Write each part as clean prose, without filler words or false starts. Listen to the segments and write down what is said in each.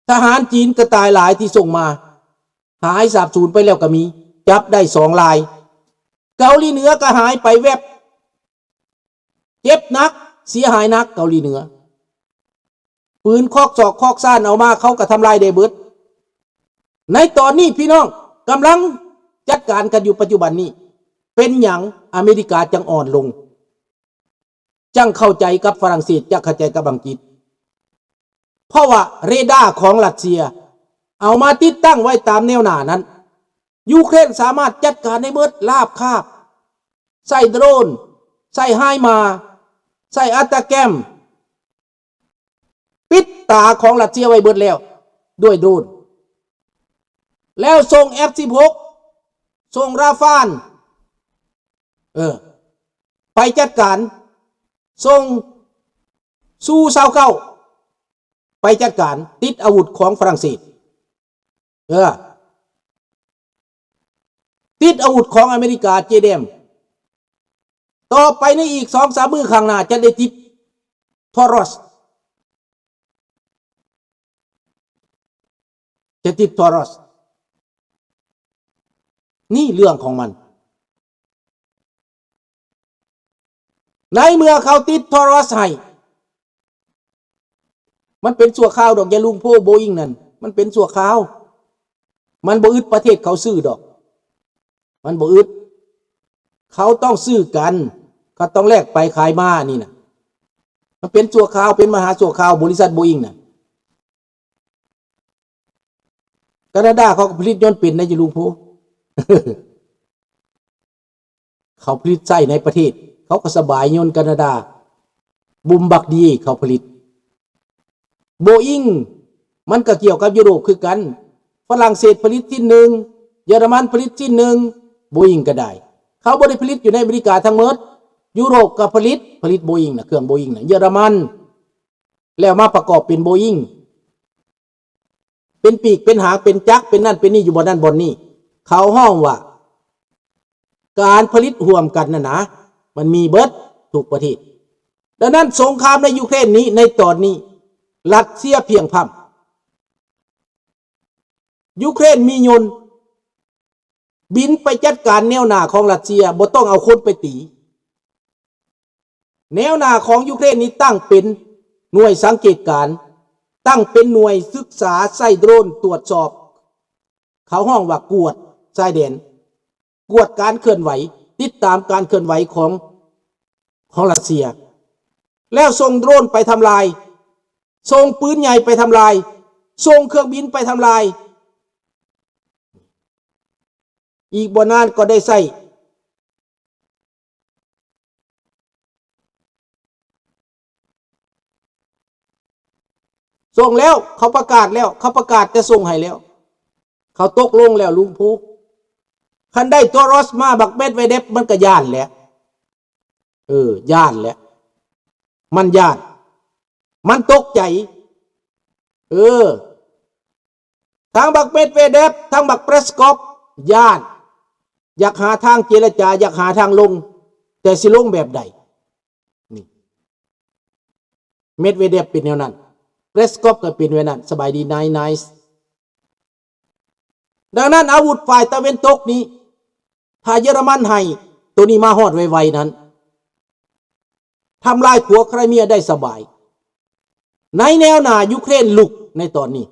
ทหารจีนก็ตายหลายที่ส่งมาหายสาบสูญไปแล้วก็มีจับได้2 รายเกาหลีเหนือก็หายไปแวบเจ็บหนักเสียหายหนักเกาหลีเหนือปืนคอกศอกคอกซ่านเอามาเขาก็ทำลายได้เบิดในตอนนี้พี่น้องกำลังจัดการกันอยู่ปัจจุบันนี้เป็นอย่างอเมริกาจังอ่อนลงจังเข้าใจกับฝรั่งเศสจังเข้าใจกับอังกฤษเพราะว่าเรดาร์ของรัสเซียเอามาติดตั้งไว้ตามแนวหน้านั้นยูเครนสามารถจัดการได้เบิดลาบคาบใส่โดรนใส่ไฮมาใส่อัตตาแกมปิดตาของรัสเซียไว้เบิดแล้วด้วยโดรนแล้วส่ง F-16 ส่งราฟาลไปจัดการส่งซู-29ไปจัดการติดอาวุธของฝรั่งเศสติดอาวุธของอเมริกาเจเดมต่อไปในอีก 2-3 มื้อข้างหน้าจะได้ติดทอรอสนี่เรื่องของมันในเมื่อเขาติดทอรอสให้มันเป็นชั่วคราวดอกอย่าลุงโพโบอิงนั่นมันเป็นชั่วคราวมันบ่อึดประเทศเขาซื้อดอกมันบ่อึดเขาต้องซื้อกันเขาต้องแลกไปขายมานี่นะมันเป็นชั่วคราวเป็นมหาชั่วคราวบริษัทโบอิงน่ะแคนาดาเขาผลิตยนต์เป็นในอย่าลุงโพ เขาผลิตใช้ในประเทศเขาก็สบายยนต์แคนาดาบุมบักดีเขาผลิตโบอิงมันก็เกี่ยวกับยุโรปคือกันฝรั่งเศสผลิตชิ้นหนึ่งเยอรมันผลิตชิ้นหนึ่งโบอิงก็ได้เขาบ่ได้ผลิตอยู่ในอเมริกาทั้งหมดยุโรปก็ผลิตโบอิงนะเครื่องโบอิงนะเยอรมันแล้วมาประกอบเป็นโบอิงเป็นปีกเป็นหางเป็นจักรเป็นนั่นเป็นนี่อยู่บนนั่นบนนี่เขาห้องว่าการผลิตร่วมกันนะมันมีเบิดทุกประเทศดังนั้นสงครามในยูเครนนี้ในตอนนี้รัสเซียเพียงพำยูเครนมียนต์บินไปจัดการแนวหน้าของรัสเซียบ่ต้องเอาคนไปตีแนวหน้าของยูเครนนี้ตั้งเป็นหน่วยสังเกตการตั้งเป็นหน่วยศึกษาใส่โดรนตรวจสอบเขาห้องว่ากวดชายแดนกวดการเคลื่อนไหวติดตามการเคลื่อนไหวของรัสเซียแล้วส่งโดรนไปทำลายส่งปืนใหญ่ไปทำลายส่งเครื่องบินไปทำลายอีกบ่นานก็ได้ใส่ส่งแล้วเขาประกาศแล้วเขาประกาศจะส่งให้แล้วเขาตกลงแล้วลุงพูคันได้ตัวรอสมาบักเม็ดไวเดฟมันก็ย่านแหละย่านแหละมันย่านมันตกใจทั้งบักเม็ดเวเดฟทั้งบักเปรสกอฟย่านอยากหาทางเจรจาอยากหาทางลงแต่สิลงแบบใดนี่เม็ดเวเดฟเป็นแนวนั้นเปรสกอฟก็เป็นแนวนั้นสบายดีไนส์ดังนั้นอาวุธฝ่ายตะวันตกนี้ถ้าเยอรมันให้ตัวนี้มาฮอดไวๆนั้นทำลายขัวไครเมียได้สบายในแนวหน้ายูเครนลุกในตอนนี้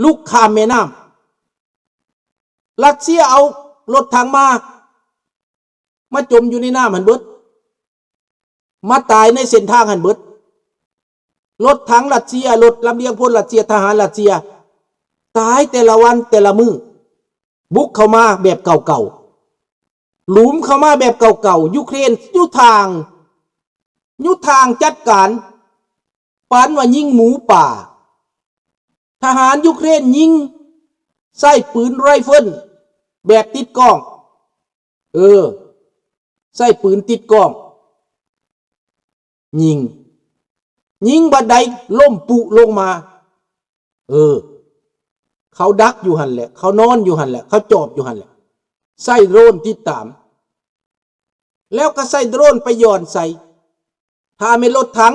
ลุกข้ามแม่น้ำรัสเซียเอารถถังมาจมอยู่ในน้ำหันเบิดมาตายในเส้นทางหันเบิดรถถังรัสเซียรถลำเลียงพลรัสเซียทหารรัสเซียตายแต่ละวันแต่ละมื้อบุกเข้ามาแบบเก่าๆหลุมเข้ามาแบบเก่าๆยูเครนยุทางจัดการปานว่ายิงหมูป่าทหารยูเครนยิงใส่ปืนไรเฟิลแบบติดกล้องใส่ปืนติดกล้องยิงบัดใดล่มปุลงมาเขาดักอยู่หันแหละเขานอนอยู่หันแหละเขาจอบอยู่หันแหละใส่โดรนติดตามแล้วก็ใส่โดรนไปย้อนใส่ถ้าไม่รถถัง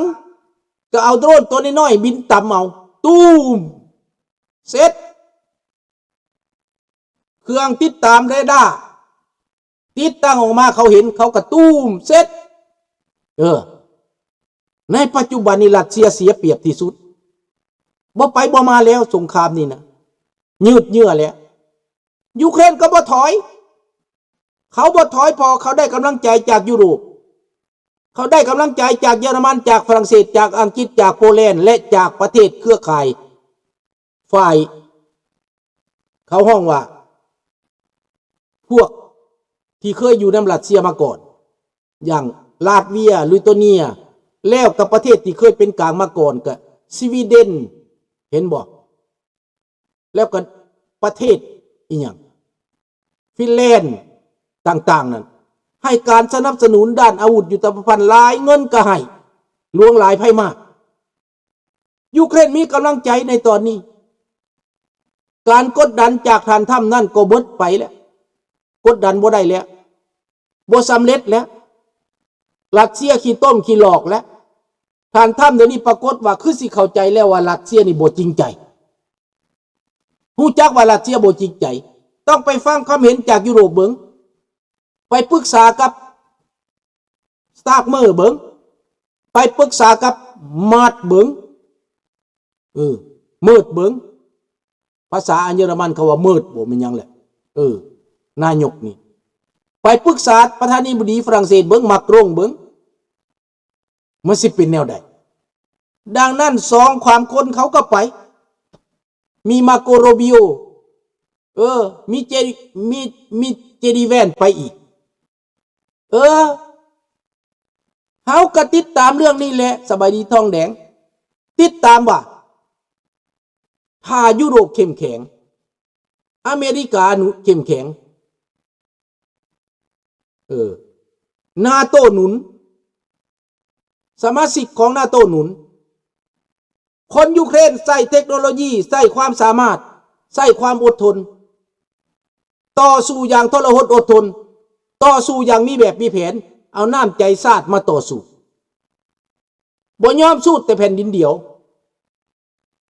ก็เอาโดรนตัวน้อยๆบินต่ำเอาตูมเสร็จเครื่องติดตามเรดาร์ติดตั้งออกมาเขาเห็นเขาก็ตูมเสร็จในปัจจุบันนี้รัสเซียเสียเปรียบที่สุดบ่ไปบ่มาแล้วสงครามนี่นะยืดเยื้อแล้วยูเครนก็บ่ถอยเขาบ่ถอยพอเขาได้กำลังใจจากยุโรปเขาได้กำลังใจจากเยอรมันจากฝรั่งเศสจากอังกฤษจากโปแลนด์และจากประเทศเครือข่ายฝ่ายเขาห้องว่าพวกที่เคยอยู่ในรัสเซียมาก่อนอย่างลาตเวียลิทัวเนียแล้วกับประเทศที่เคยเป็นกลางมาก่อนก็สวีเดนเห็นบ่แล้วก็ประเทศอีกอย่างฟินแลนด์ต่างๆนั้นให้การสนับสนุนด้านอาวุธยุทโธปกรณ์หลายเงินก็ให้หลวงหลายไพ่มากยูเครนมีกำลังใจในตอนนี้การกดดันจากฐานถ้ำนั่นก็หมดไปแล้วกดดันบ่ได้แล้วบ่สำเร็จแล้วรัสเซียขี้ต้มขี้หลอกแล้วฐานถ้ำเดี๋ยวนี้ปรากฏว่าคือสิเข้าใจแล้วว่ารัสเซียนี่บ่จริงใจฮู้จักว่ารัสเซียบ่จริงใจต้องไปฟังความเห็นจากยุโรปเบิ่งไปปรึกษากับสตาร์กเมอร์เบิ่งไปปรึกษากับมาดเบิ่งเมิดเบิ่งภาษาเยอรมันเขาว่าเมิดบ่แม่นหยังแหละนายกนี่ไปปรึกษาประธานาธิบดีฝรั่งเศสเบิ่งมักรงเบิ่งมันสิเป็นแนวใดดังนั้นสองความคนเขาก็ไปมีมาโกโรบิโอมีเจดีแวนไปอีกเขาก็ติดตามเรื่องนี้แหละสบายดีทองแดงติดตามว่าถ้ายุโรปเข้มแข็งอเมริกาเข้มแข็งนาโต้หนุนสมาชิกของนาโต้หนุนคนยูเครนใส่เทคโนโลยีใส่ความสามารถใส่ความอดทนต่อสู้อย่างทรหดอดทนต่อสู้อย่างมีแบบมีแผนเอาน้ำใจชาติมาต่อสู้บ่ยอมสู้แต่แผ่นดินเดียว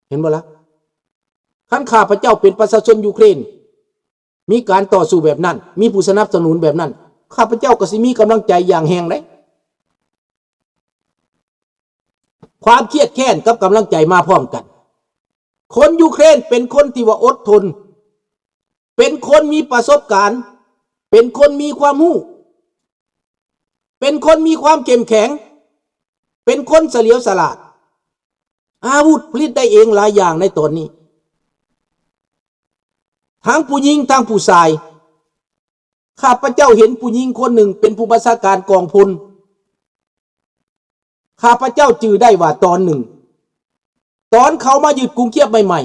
เห็นบ่ล่ะคันข้าพเจ้าเป็นประชาชนยูเครนมีการต่อสู้แบบนั้นมีผู้สนับสนุนแบบนั้นข้าพเจ้าก็สิมีกำลังใจอย่างแห้งเลยความเครียดแค้นกับกำลังใจมาพร้อมกันคนยูเครนเป็นคนที่ว่าอดทนเป็นคนมีประสบการณ์เป็นคนมีความรู้เป็นคนมีความเข้มแข็งเป็นคนเฉลียวฉลาดอาวุธผลิตได้เองหลายอย่างในตอนนี้ทั้งผู้หญิงทั้งผู้ชายข้าพเจ้าเห็นผู้หญิงคนหนึ่งเป็นผู้บัญชาการกองพลข้าพเจ้าจื่อได้ว่าตอนหนึ่งตอนเขามายึดกรุงเคียบใหม่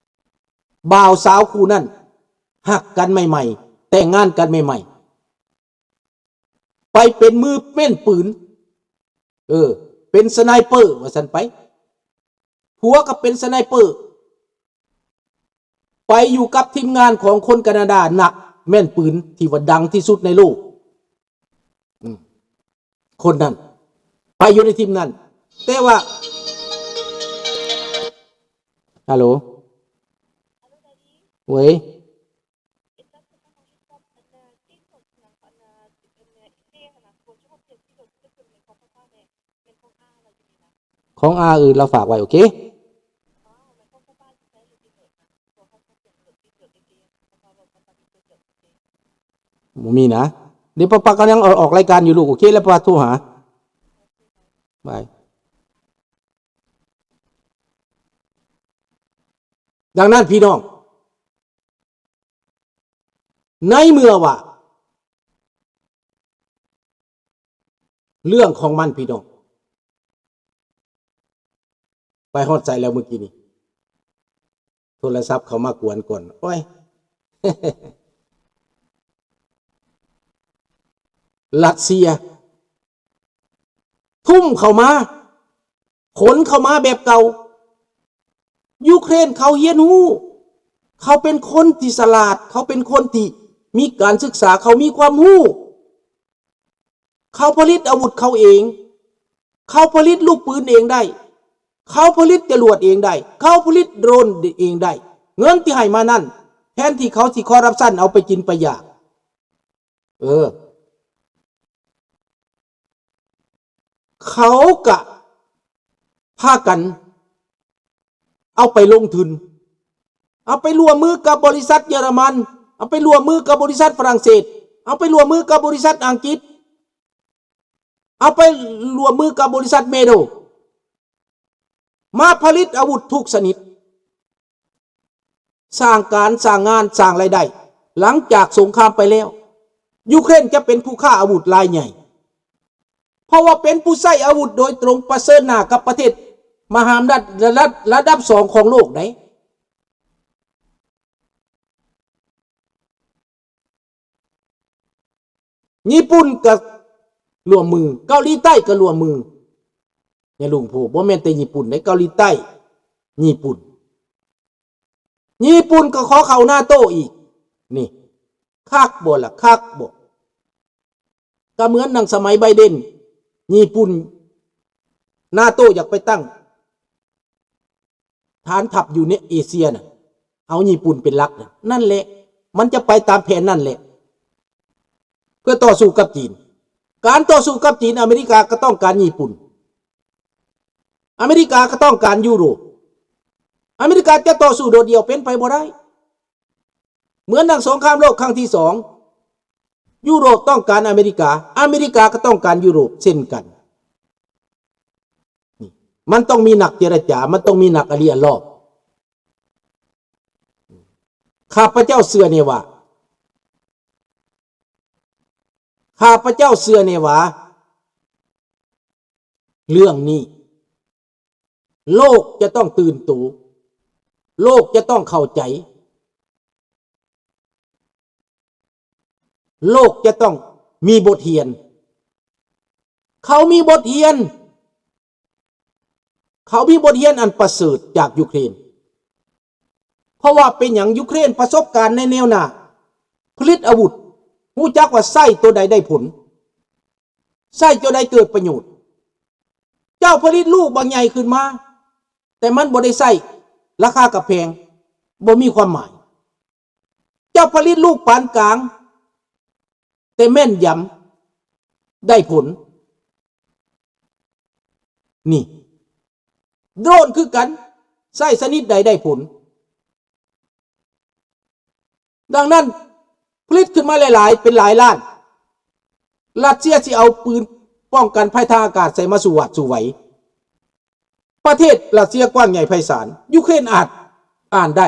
ๆบ่าวสาวคู่นั้นหักกันใหม่ๆแต่งงานกันใหม่ๆไปเป็นมือแม่นปืนเป็นสไนเปอร์ว่าซั่นไปผัวก็เป็นสไนเปอร์ไปอยู่กับทีมงานของคนแคนาดาหนักแม่นปืนที่ว่าดังที่สุดในโลกคนนั้นไปอยู่ในทีมนั้นแต่ว่าฮัลโหลเว้ยของอาอื่นเราฝากไว้โอเคมีนะเดี๋ยวป้าก็ยังออกรายการอยู่ลูกโอเคแล้วป้าโทรหาบายดังนั้นพี่น้องในเมื่อว่าเรื่องของมันพี่น้องไปฮอดใจแล้วเมื่อกี้นี้โทรศัพท์เขามากวนก่อนโอ้ย รัสเซียทุ่มเข้ามาขนเข้ามาแบบเก่ายูเครนเขาเฮียนหูเขาเป็นคนที่ฉลาดเขาเป็นคนที่มีการศึกษาเขามีความรู้เขาผลิตอาวุธเขาเอง เขาผลิตลูกปืนเองได้เขาผลิตจรวดเองได้เขาผลิตโดรนเองได้เงินที่ให้มานั่นแทนที่เขาสิคอร์รัปชันเอาไปกินไปอยากเขากะพากันเอาไปลงทุนเอาไปร่วมมือกับบริษัทเยอรมันเอาไปร่วมมือกับบริษัทฝรั่งเศสเอาไปร่วมมือกับบริษัทอังกฤษเอาไปร่วมมือกับบริษัทเมโดมาผลิตอาวุธทุกชนิดสร้างการสร้างงานสร้างรายได้หลังจากสงครามไปแล้วยูเครนจะเป็นผู้ค้าอาวุธรายใหญ่เพราะว่าเป็นผู้ใช้อาวุธโดยตรงประเสริฐหน้ากับประเทศมหาอำนาจระดับสองของโลกไหนญี่ปุ่นกับร่วมมือเกาหลีใต้ก็ร่วมมืออย่าลุงพูบ่แม่นแต่ญี่ปุ่นในเกาหลีใต้ญี่ปุ่นก็ขอเข้านาโต้อีกนี่คักบ่ล่ะคักบ่ก็เหมือนนังสมัยไบเดนญี่ปุ่นนาโต้อยากไปตั้งฐานทัพอยู่ในเอเชียน่ะเอาญี่ปุ่นเป็นหลักน่ะนั่นแหละมันจะไปตามแผนนั่นแหละเพื่อต่อสู้กับจีนการต่อสู้กับจีนอเมริกาก็ต้องการญี่ปุ่นอเมริกาก็ต้องการยุโรปอเมริกาจะต่อสู้โดดเดี่ยวเป็นไปบ่ได้เหมือนดังสงครามโลกครั้งที่สองยุโรปต้องการอเมริกาอเมริกาก็ต้องการยุโรปเช่นกันมันต้องมีนักเจรจามันต้องมีนักอริยรอบข้าพเจ้าเชื่อเนี่ยว่าข้าพเจ้าเชื่อเนี่ยว่าเรื่องนี้โลกจะต้องตื่นตัวโลกจะต้องเข้าใจโลกจะต้องมีบทเรียนเขามีบทเรียนอันประเสริฐจากยูเครนเพราะว่าเป็นอย่างยูเครนประสบการณ์ในแนวหน้าผลิตอาวุธรู้จักว่าไส้ตัวใดได้ผลไส้ตัวใดเกิดประโยชน์เจ้าผลิตลูกบางใหญ่ขึ้นมาแต่มันบ่ได้ไส้ราคากับแพงบ่มีความหมายเจ้าผลิตลูกปานกลางแต่แม่นยำได้ผลนี่โดรนคือกันไส้ชนิดใดได้ผลดังนั้นผลิตขึ้นมาหลายๆเป็นหลายล้านรัสเซียสิเอาปืนป้องกันภัยทางอากาศใส่มาสู่วัดสู่ไหวประเทศรัสเซียกว้างใหญ่ไพศาลยูเครนอ่านได้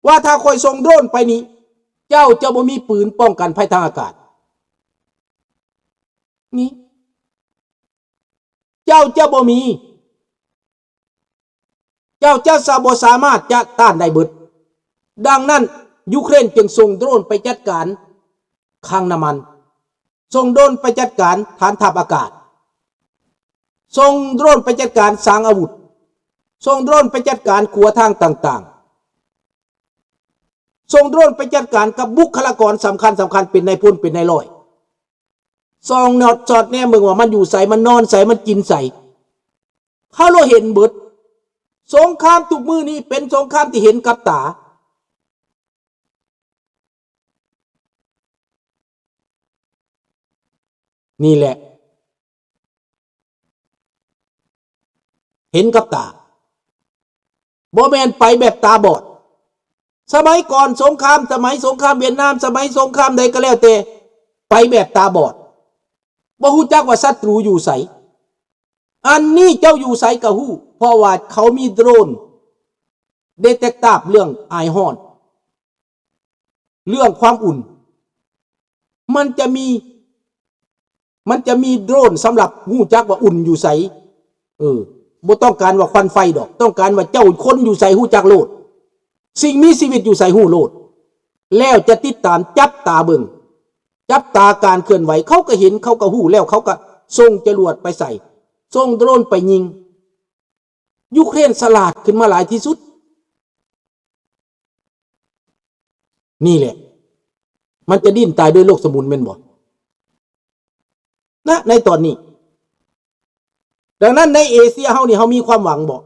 ว่าถ้าคอยส่งโดรนไปนี้เจ้าจะบ่มีปืนป้องกันภัยทางอากาศนี่เจ้าจะบ่มีเจ้าจะบ่สามารถจะต้านได้เบิดดังนั้นยูเครนจึงส่งโดรนไปจัดการคลังน้ำมันส่งโดรนไปจัดการฐานทัพอากาศส่งโดรนไปจัดการสร้างอาวุธส่งโดรนไปจัดการขัวทางต่างๆส่งโดรนไปจัดการกับบุคลากรสำคัญเป็นนายพลเป็นนายร้อยส่องนอดจอดแน่มึงว่ามันอยู่ใส่มันนอนใส่มันกินใส่เขาเราเห็นเบิดสงครามทุกมือนี้เป็นสงครามที่เห็นกับตานี่แหละเห็นกับตาบ่แม่นไปแบบตาบอดสมัยก่อนสงครามสมัยสงครามเวียดนามสมัยสงครามใดก็แล้วแต่ไปแบบตาบอดบ่ฮู้จักว่าศัตรูอยู่ไสอันนี้เจ้าอยู่ไสก็ฮู้เพราะว่าเขามีโดรนเดเทคตาบเรื่องไอฮอนเรื่องความอุ่นมันจะมีโดรนสำหรับฮู้จักว่าอุ่นอยู่ไสบ่ต้องการว่าควันไฟดอกต้องการว่าเจ้าคนอยู่ไสฮู้จักโลดสิ่งมีชีวิตอยู่ไสฮู้โลดแล้วจะติดตามจับตาเบิ่งจับตาการเคลื่อนไหวเขาก็เห็นเขาก็ฮู้แล้วเขาก็ส่งจรวดไปใส่ส่งโดรนไปยิงยูเครนฉลาดขึ้นมาหลายที่สุดนี่แหละมันจะดิ้นตายด้วยโลกสมุนแม่นบ่นะในตอนนี้ ดังนั้นในเอเชียเฮานี่เฮามีความหวังบ่